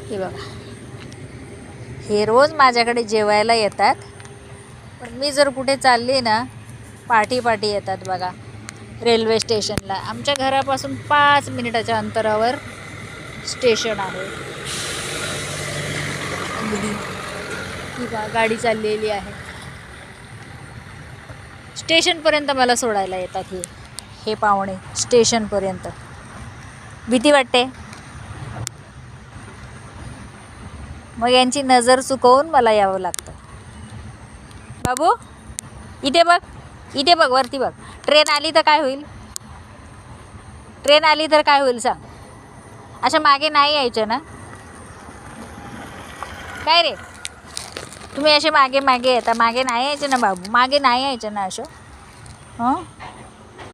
हे बघा, हे रोज माझ्याकडे जेवायला येतात, पण मी जर कुठे चालली ना पाठी पाठी येतात बघा. रेल्वे स्टेशनला आमच्या घरापासून 5 मिनिटाच्या अंतरावर स्टेशन आहे. अगदी ही बा गाडी चाललेली आहे. स्टेशनपर्यंत मला सोडायला येतात हे पाहुणे. स्टेशनपर्यंत भीती वाटते, मग यांची नजर चुकवून मला यावं लागतं. बाबू इथे बघ, इथे बघ, वरती बघ. ट्रेन आली तर काय होईल? ट्रेन आली तर काय होईल सांग? अशा मागे नाही यायचं ना? काय रे, तुम्ही असे मागे मागे येता, मागे नाही यायचं ना बाबू, मागे नाही यायचं ना असं. हं